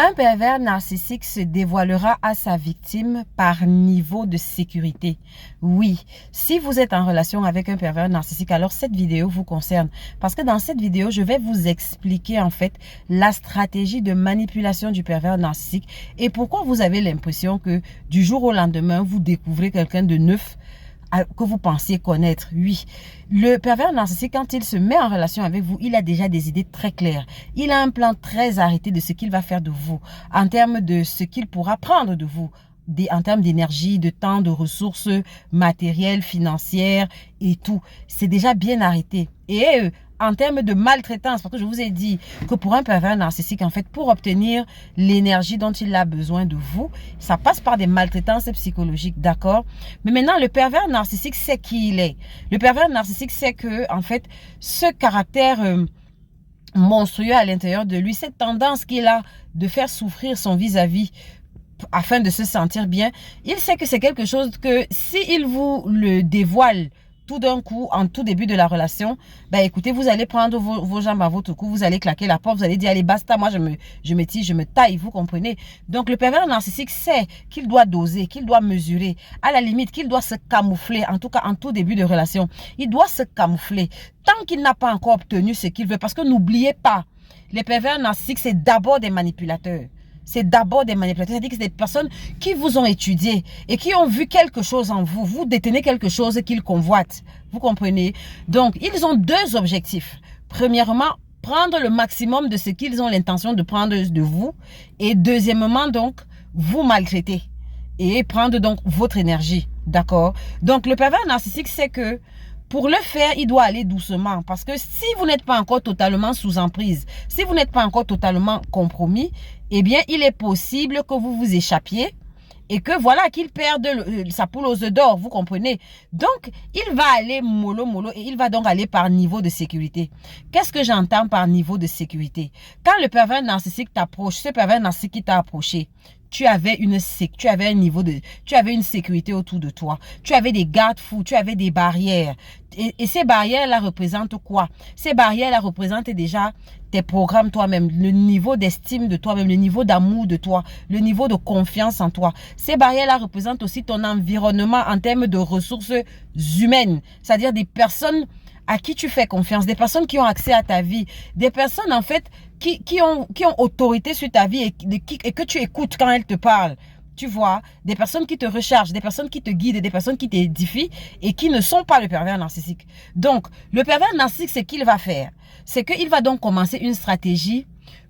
Un pervers narcissique se dévoilera à sa victime par niveau de sécurité. Oui, si vous êtes en relation avec un pervers narcissique, alors cette vidéo vous concerne. Parce que dans cette vidéo, je vais vous expliquer en fait la stratégie de manipulation du pervers narcissique et pourquoi vous avez l'impression que du jour au lendemain, vous découvrez quelqu'un de neuf que vous pensiez connaître. Oui, le pervers narcissique, quand il se met en relation avec vous, il a déjà des idées très claires. Il a un plan très arrêté de ce qu'il va faire de vous, en termes de ce qu'il pourra prendre de vous, en termes d'énergie, de temps, de ressources matérielles, financières et tout. C'est déjà bien arrêté. Et en termes de maltraitance, parce que je vous ai dit que pour un pervers narcissique, en fait, pour obtenir l'énergie dont il a besoin de vous, ça passe par des maltraitances psychologiques, d'accord? Mais maintenant, le pervers narcissique sait qui il est. Le pervers narcissique sait que, en fait, ce caractère monstrueux à l'intérieur de lui, cette tendance qu'il a de faire souffrir son vis-à-vis, afin de se sentir bien, il sait que c'est quelque chose que, s'il vous le dévoile tout d'un coup, en tout début de la relation, ben écoutez, vous allez prendre vos jambes à votre cou, vous allez claquer la porte, vous allez dire, allez, basta, moi je me tire, je me taille, vous comprenez? Donc le pervers narcissique sait qu'il doit doser, qu'il doit mesurer, à la limite qu'il doit se camoufler, en tout cas en tout début de relation. Il doit se camoufler tant qu'il n'a pas encore obtenu ce qu'il veut, parce que n'oubliez pas, les pervers narcissiques, c'est d'abord des manipulateurs. C'est d'abord des manipulateurs, c'est-à-dire que c'est des personnes qui vous ont étudié et qui ont vu quelque chose en vous. Vous détenez quelque chose qu'ils convoitent. Vous comprenez? Donc, ils ont deux objectifs. Premièrement, prendre le maximum de ce qu'ils ont l'intention de prendre de vous. Et deuxièmement, donc, vous maltraiter. Et prendre donc votre énergie. D'accord? Donc, le pervers narcissique, c'est que pour le faire, il doit aller doucement parce que si vous n'êtes pas encore totalement sous emprise, si vous n'êtes pas encore totalement compromis, eh bien, il est possible que vous vous échappiez et que voilà, qu'il perde sa poule aux œufs d'or, vous comprenez? Donc, il va aller mollo mollo et il va donc aller par niveau de sécurité. Qu'est-ce que j'entends par niveau de sécurité? Quand le pervers narcissique t'approche, ce pervers narcissique qui t'a approché, tu avais une sécurité autour de toi. Tu avais des garde-fous, tu avais des barrières. Et ces barrières-là représentent quoi? Ces barrières-là représentent déjà tes programmes toi-même, le niveau d'estime de toi-même, le niveau d'amour de toi, le niveau de confiance en toi. Ces barrières-là représentent aussi ton environnement en termes de ressources humaines, c'est-à-dire des personnes à qui tu fais confiance, des personnes qui ont accès à ta vie, des personnes en fait qui ont autorité sur ta vie et que tu écoutes quand elles te parlent. Tu vois, des personnes qui te rechargent, des personnes qui te guident, des personnes qui t'édifient et qui ne sont pas le pervers narcissique. Donc, le pervers narcissique, c'est qu'il va faire, c'est qu'il va donc commencer une stratégie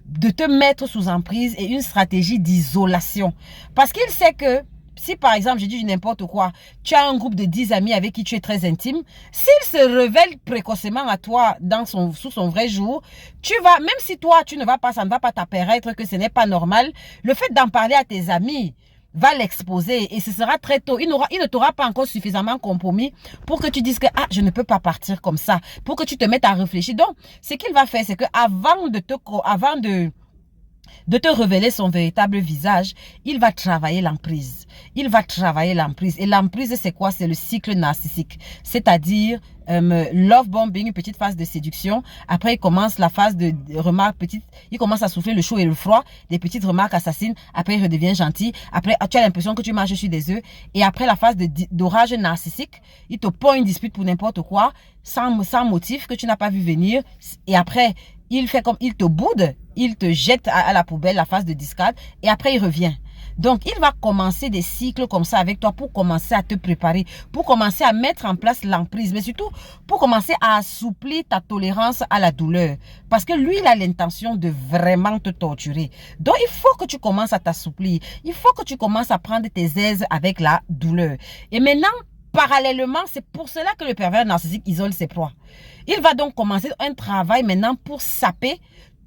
de te mettre sous emprise et une stratégie d'isolation. Parce qu'il sait que si par exemple, j'ai dit n'importe quoi, tu as un groupe de 10 amis avec qui tu es très intime, s'il se révèle précocement à toi sous son vrai jour, tu vas, même si toi, ça ne va pas t'apparaître que ce n'est pas normal, le fait d'en parler à tes amis va l'exposer et ce sera très tôt. Il ne t'aura pas encore suffisamment compromis pour que tu dises que je ne peux pas partir comme ça, pour que tu te mettes à réfléchir. Donc, ce qu'il va faire, c'est que avant de te révéler son véritable visage, il va travailler l'emprise. Il va travailler l'emprise. Et l'emprise, c'est quoi? C'est le cycle narcissique. C'est-à-dire, love bombing, une petite phase de séduction. Après, il commence la phase de remarques petites. Il commence à souffler le chaud et le froid, des petites remarques assassines. Après, il redevient gentil. Après, tu as l'impression que tu marches sur des œufs. Et après la phase d'orage narcissique, il te pond une dispute pour n'importe quoi, sans motif que tu n'as pas vu venir. Et après, il fait comme, il te boude, il te jette à la poubelle, la phase de discard, et après il revient. Donc, il va commencer des cycles comme ça avec toi pour commencer à te préparer, pour commencer à mettre en place l'emprise, mais surtout pour commencer à assouplir ta tolérance à la douleur. Parce que lui, il a l'intention de vraiment te torturer. Donc, il faut que tu commences à t'assouplir. Il faut que tu commences à prendre tes aises avec la douleur. Et maintenant, parallèlement, c'est pour cela que le pervers narcissique isole ses proies. Il va donc commencer un travail maintenant pour saper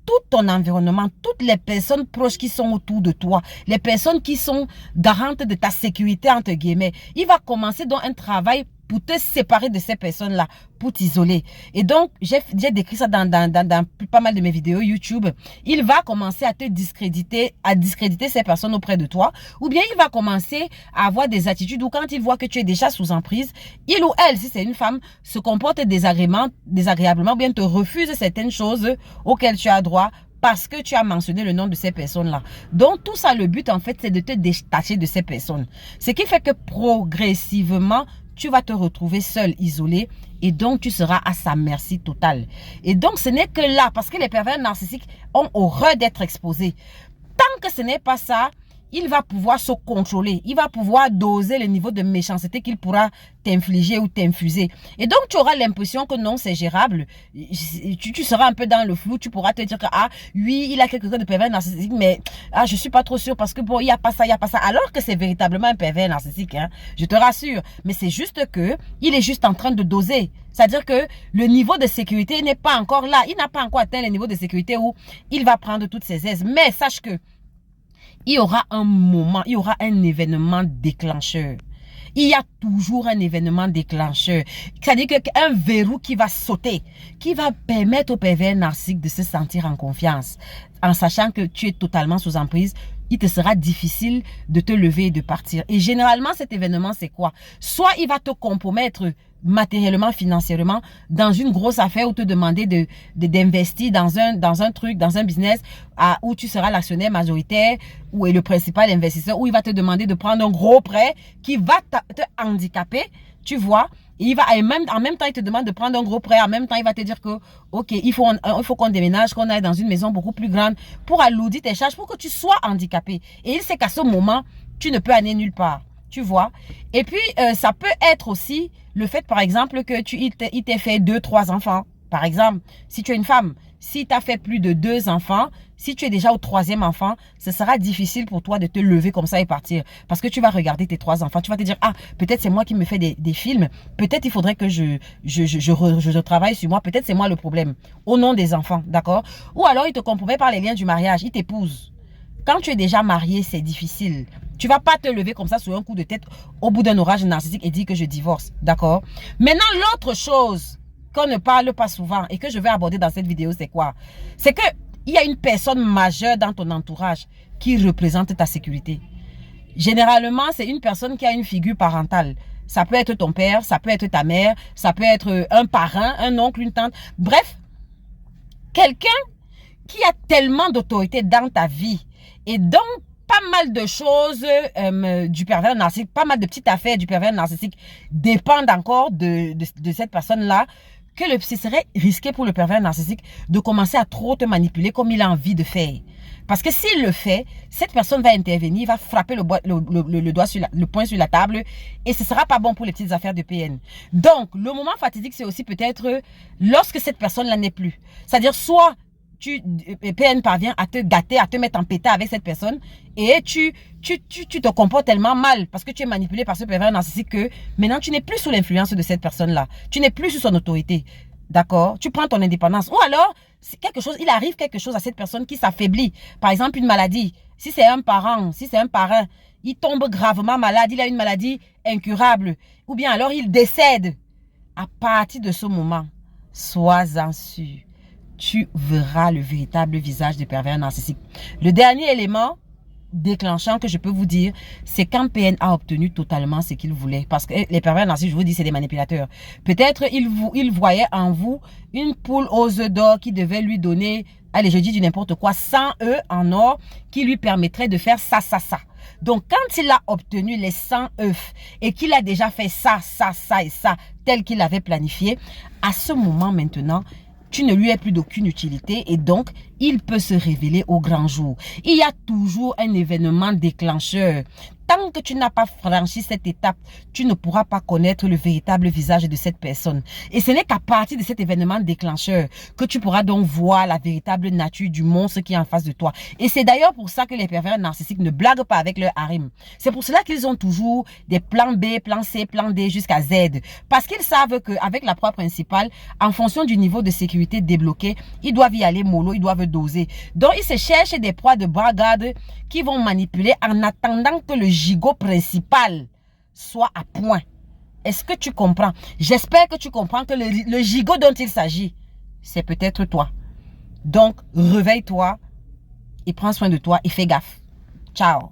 tout ton environnement, toutes les personnes proches qui sont autour de toi, les personnes qui sont garantes de ta sécurité, entre guillemets. Il va commencer donc un travail pour te séparer de ces personnes-là, pour t'isoler. Et donc, j'ai décrit ça dans pas mal de mes vidéos YouTube. Il va commencer à te discréditer, à discréditer ces personnes auprès de toi. Ou bien, il va commencer à avoir des attitudes où quand il voit que tu es déjà sous emprise, il ou elle, si c'est une femme, se comporte désagréablement, ou bien te refuse certaines choses auxquelles tu as droit parce que tu as mentionné le nom de ces personnes-là. Donc, tout ça, le but, en fait, c'est de te détacher de ces personnes. Ce qui fait que progressivement, tu vas te retrouver seul, isolé, et donc tu seras à sa merci totale. Et donc, ce n'est que là, parce que les pervers narcissiques ont horreur d'être exposés. Tant que ce n'est pas ça, il va pouvoir se contrôler. Il va pouvoir doser le niveau de méchanceté qu'il pourra t'infliger ou t'infuser. Et donc, tu auras l'impression que non, c'est gérable. Tu seras un peu dans le flou. Tu pourras te dire que, ah, oui, il a quelque chose de pervers narcissique, mais ah, je suis pas trop sûre parce que bon, il n'y a pas ça, il n'y a pas ça. Alors que c'est véritablement un pervers narcissique, hein, je te rassure. Mais c'est juste que il est juste en train de doser. C'est-à-dire que le niveau de sécurité n'est pas encore là. Il n'a pas encore atteint le niveau de sécurité où il va prendre toutes ses aises. Mais sache que il y aura un moment, il y aura un événement déclencheur. Il y a toujours un événement déclencheur. C'est-à-dire qu'un verrou qui va sauter, qui va permettre au pervers narcissique de se sentir en confiance. En sachant que tu es totalement sous emprise, il te sera difficile de te lever et de partir. Et généralement, cet événement, c'est quoi? Soit il va te compromettre matériellement, financièrement, dans une grosse affaire ou te demander d'investir dans un truc, dans un business où tu seras l'actionnaire majoritaire ou est le principal investisseur, où il va te demander de prendre un gros prêt qui va te handicaper, tu vois. Et en même temps, il te demande de prendre un gros prêt. En même temps, il va te dire que, ok, il faut qu'on déménage, qu'on aille dans une maison beaucoup plus grande pour alourdir tes charges, pour que tu sois handicapé. Et il sait qu'à ce moment, tu ne peux aller nulle part. Tu vois. Et puis, ça peut être aussi le fait, par exemple, que il t'ait fait 2-3 enfants. Par exemple, si tu es une femme, si tu as fait plus de 2 enfants, si tu es déjà au 3e enfant, ce sera difficile pour toi de te lever comme ça et partir. Parce que tu vas regarder tes 3 enfants. Tu vas te dire, ah, peut-être c'est moi qui me fais des films. Peut-être il faudrait que je travaille sur moi. Peut-être c'est moi le problème. Au nom des enfants, d'accord? Ou alors, il te compromet par les liens du mariage. Il t'épouse. Quand tu es déjà marié, c'est difficile. Tu ne vas pas te lever comme ça sur un coup de tête au bout d'un orage narcissique et dire que je divorce. D'accord? Maintenant, l'autre chose qu'on ne parle pas souvent et que je vais aborder dans cette vidéo, c'est quoi? C'est qu'il y a une personne majeure dans ton entourage qui représente ta sécurité. Généralement, c'est une personne qui a une figure parentale. Ça peut être ton père, ça peut être ta mère, ça peut être un parrain, un oncle, une tante. Bref, quelqu'un qui a tellement d'autorité dans ta vie et donc pas mal de choses du pervers narcissique, pas mal de petites affaires du pervers narcissique dépendent encore de cette personne-là, que ce serait risqué pour le pervers narcissique de commencer à trop te manipuler comme il a envie de faire. Parce que s'il le fait, cette personne va intervenir, va frapper le poing sur la table et ce ne sera pas bon pour les petites affaires de PN. Donc, le moment fatidique, c'est aussi peut-être lorsque cette personne-là n'est plus. C'est-à-dire soit PN parvient à te gâter, à te mettre en pétard avec cette personne et tu te comportes tellement mal parce que tu es manipulé par ce pervers narcissique que maintenant tu n'es plus sous l'influence de cette personne-là. Tu n'es plus sous son autorité. D'accord? Tu prends ton indépendance. Ou alors, il arrive quelque chose à cette personne qui s'affaiblit. Par exemple, une maladie. Si c'est un parent, si c'est un parrain, il tombe gravement malade, il a une maladie incurable. Ou bien alors il décède. À partir de ce moment, sois-en sûr. Tu verras le véritable visage du pervers narcissique. Le dernier élément déclenchant que je peux vous dire, c'est quand PN a obtenu totalement ce qu'il voulait. Parce que les pervers narcissiques, je vous dis, c'est des manipulateurs. Peut-être il voyait en vous une poule aux œufs d'or qui devait lui donner, allez, je dis du n'importe quoi, 100 œufs en or qui lui permettrait de faire ça, ça, ça. Donc, quand il a obtenu les 100 œufs et qu'il a déjà fait ça, ça, ça et ça, tel qu'il avait planifié, à ce moment maintenant, tu ne lui es plus d'aucune utilité et donc, il peut se révéler au grand jour. Il y a toujours un événement déclencheur. Tant que tu n'as pas franchi cette étape, tu ne pourras pas connaître le véritable visage de cette personne. Et ce n'est qu'à partir de cet événement déclencheur que tu pourras donc voir la véritable nature du monstre qui est en face de toi. Et c'est d'ailleurs pour ça que les pervers narcissiques ne blaguent pas avec leur harem. C'est pour cela qu'ils ont toujours des plans B, plan C, plan D jusqu'à Z. Parce qu'ils savent qu'avec la proie principale, en fonction du niveau de sécurité débloqué, ils doivent y aller mollo, ils doivent doser. Donc ils se cherchent des proies de bras garde qui vont manipuler en attendant que le gigot principal soit à point. Est-ce que tu comprends? J'espère que tu comprends que le gigot dont il s'agit, c'est peut-être toi. Donc, réveille-toi et prends soin de toi et fais gaffe. Ciao.